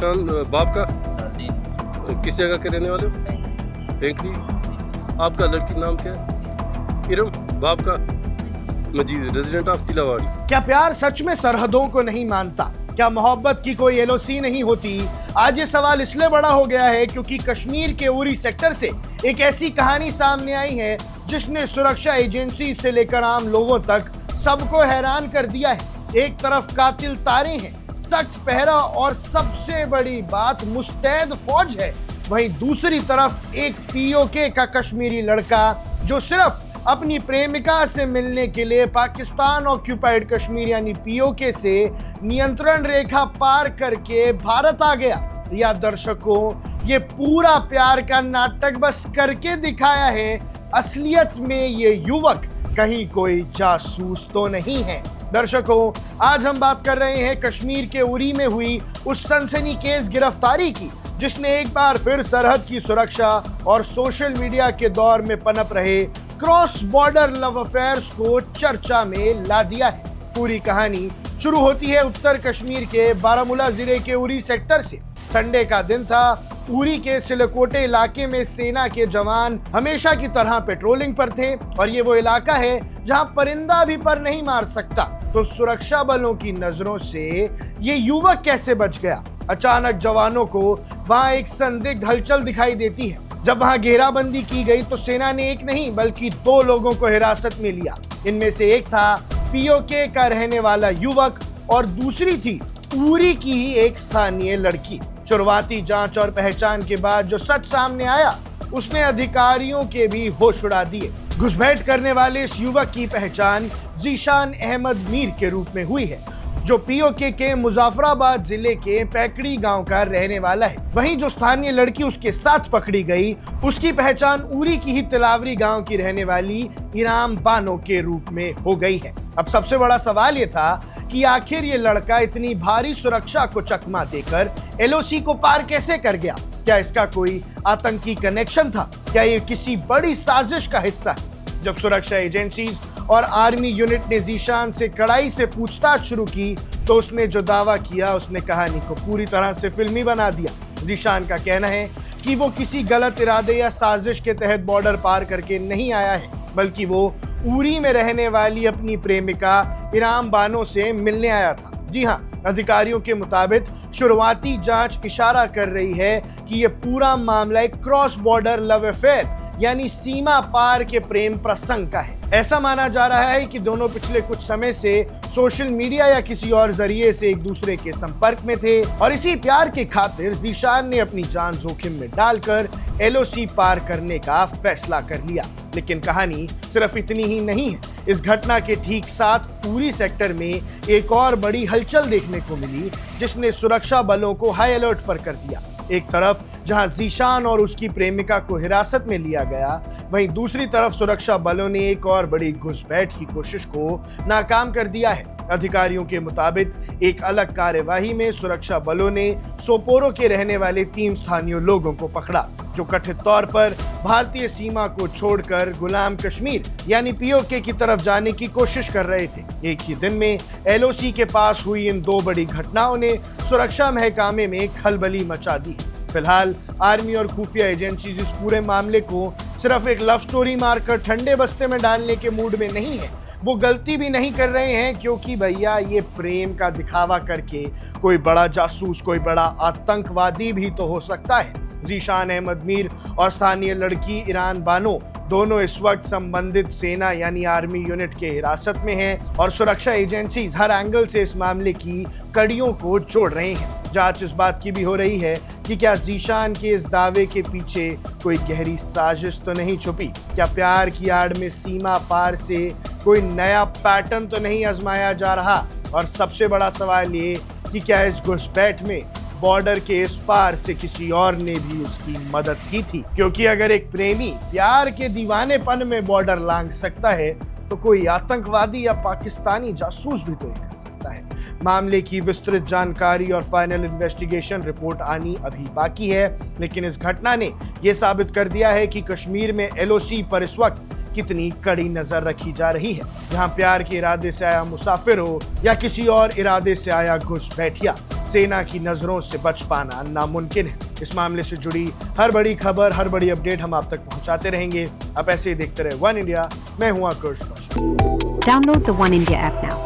जीशान बाप का जी किस जगह के रहने वाले हो? वेंकली। आपका लड़की नाम क्या है? इरम। बाप का मजीद, रेजिडेंट ऑफ तिलावाड़ी। क्या प्यार सच में सरहदों को नहीं मानता? क्या मोहब्बत की कोई एलओसी नहीं होती? आज ये सवाल इसलिए बड़ा हो गया है क्योंकि कश्मीर के उरी सेक्टर से एक ऐसी कहानी सामने आई है जिसने सुरक्षा एजेंसी से लेकर आम लोगों तक सबको हैरान कर दिया है। एक तरफ कातिल तारे हैं, सख्त पहरा और सबसे बड़ी बात मुस्तैद फौज है, वहीं दूसरी तरफ एक पीओके का कश्मीरी लड़का जो सिर्फ अपनी प्रेमिका से मिलने के लिए पाकिस्तान ऑक्यूपाइड कश्मीर यानी पीओके से नियंत्रण रेखा पार करके भारत आ गया। या दर्शकों, ये पूरा प्यार का नाटक बस करके दिखाया है, असलियत में ये युवक कहीं कोई जासूस तो नहीं है। दर्शकों, आज हम बात कर रहे हैं कश्मीर के उरी में हुई उस सनसनीखेज गिरफ्तारी की जिसने एक बार फिर सरहद की सुरक्षा और सोशल मीडिया के दौर में पनप रहे क्रॉस बॉर्डर लव अफेयर्स को चर्चा में ला दिया है। पूरी कहानी शुरू होती है उत्तर कश्मीर के बारामूला जिले के उरी सेक्टर से। संडे का दिन था। उरी के सिलकोटे इलाके में सेना के जवान हमेशा की तरह पेट्रोलिंग पर थे और ये वो इलाका है जहां परिंदा भी पर नहीं मार सकता। तो सुरक्षा बलों की नजरों से ये युवक कैसे बच गया? अचानक जवानों को वहां एक संदिग्ध हलचल दिखाई देती है। जब वहां घेराबंदी की गई तो सेना ने एक नहीं बल्कि 2 लोगों को हिरासत में लिया। इनमें से एक था पीओके का रहने वाला युवक और दूसरी थी उरी की ही एक स्थानीय लड़की। शुरुआती जांच और पहचान के बाद जो सच सामने आया उसने अधिकारियों के भी होश उड़ा दिए। घुसपैठ करने वाले इस युवक की पहचान जीशान अहमद मीर के रूप में हुई है जो पीओके के मुजफ्फराबाद जिले के पैकड़ी गांव का रहने वाला है। वहीं जो स्थानीय लड़की उसके साथ पकड़ी गई उसकी पहचान उरी की ही तिलावरी गांव की रहने वाली इराम बानो के रूप में हो गई है। अब सबसे बड़ा सवाल ये था कि आखिर ये लड़का इतनी भारी सुरक्षा को चकमा देकर एलओसी को पार कैसे कर गया? क्या इसका कोई आतंकी कनेक्शन था? क्या ये किसी बड़ी साजिश का हिस्सा है? जब सुरक्षा एजेंसीज और आर्मी यूनिट ने जीशान से कड़ाई से पूछताछ शुरू की तो उसने जो दावा किया उसने कहानी को पूरी तरह से फिल्मी बना दिया। जीशान का कहना है कि वो किसी गलत इरादे या साजिश के तहत बॉर्डर पार करके नहीं आया है, बल्कि वो उरी में रहने वाली अपनी प्रेमिका इराम बानो से मिलने आया था। जी हाँ, अधिकारियों के मुताबिक शुरुआती जांच इशारा कर रही है कि यह पूरा मामला एक क्रॉस बॉर्डर लव अफेयर यानी सीमा पार के प्रेम प्रसंग का है। ऐसा माना जा रहा है कि दोनों पिछले कुछ समय से सोशल मीडिया या किसी और जरिए से एक दूसरे के संपर्क में थे और इसी प्यार के खातिर जीशान ने अपनी जान जोखिम में डालकर एलओसी पार करने का फैसला कर लिया। लेकिन कहानी सिर्फ इतनी ही नहीं है। इस घटना के ठीक साथ उरी सेक्टर में एक और बड़ी हलचल देखने को मिली जिसने सुरक्षा बलों को हाई अलर्ट पर कर दिया। एक तरफ जहां जीशान और उसकी प्रेमिका को हिरासत में लिया गया, वहीं दूसरी तरफ सुरक्षा बलों ने एक और बड़ी घुसपैठ की कोशिश को नाकाम कर दिया है। अधिकारियों के मुताबिक एक अलग कार्यवाही में सुरक्षा बलों ने सोपोरो के रहने वाले 3 स्थानीय लोगों को पकड़ा जो कथित तौर पर भारतीय सीमा को छोड़कर गुलाम कश्मीर यानी पीओके की तरफ जाने की कोशिश कर रहे थे। एक ही दिन में एलओसी के पास हुई इन 2 बड़ी घटनाओं ने सुरक्षा महकमे में खलबली मचा दी। फिलहाल आर्मी और खुफिया एजेंसीज इस पूरे मामले को सिर्फ एक लव स्टोरी मारकर ठंडे बस्ते में डालने के मूड में नहीं है। वो गलती भी नहीं कर रहे हैं क्योंकि भैया ये प्रेम का दिखावा करके कोई बड़ा जासूस, कोई बड़ा आतंकवादी भी तो हो सकता है। जीशान अहमद मीर और स्थानीय लड़की इरान बानो दोनों इस वक्त संबंधित सेना यानी आर्मी यूनिट के हिरासत में हैं और सुरक्षा एजेंसीज हर एंगल से इस मामले की कड़ियों को जोड़ रहे हैं। जांच इस बात की भी हो रही है कि क्या जीशान के इस दावे के पीछे कोई गहरी साजिश तो नहीं छुपी? क्या प्यार की आड़ में सीमा पार से कोई नया पैटर्न तो नहीं आजमाया जा रहा? और सबसे बड़ा सवाल ये कि क्या इस घुसपैठ में बॉर्डर के इस पार से किसी और ने भी उसकी मदद की थी? क्योंकि अगर एक प्रेमी प्यार के दीवानेपन में बॉर्डर लांघ सकता है तो कोई आतंकवादी या पाकिस्तानी जासूस भी तो ये कर सकता है। मामले की विस्तृत जानकारी और फाइनल इन्वेस्टिगेशन रिपोर्ट आनी अभी बाकी है, लेकिन इस घटना ने यह साबित कर दिया है कि कश्मीर में एलओसी पर इस वक्त कितनी कड़ी नजर रखी जा रही है। जहां प्यार के इरादे से आया मुसाफिर हो या किसी और इरादे से आया घुसपैठिया, सेना की नजरों से बच पाना नामुमकिन है। इस मामले से जुड़ी हर बड़ी खबर, हर बड़ी अपडेट हम आप तक पहुंचाते रहेंगे। आप ऐसे ही देखते रहे वन इंडिया। मैं हूं आकुश Kaushik. Download the One India app now.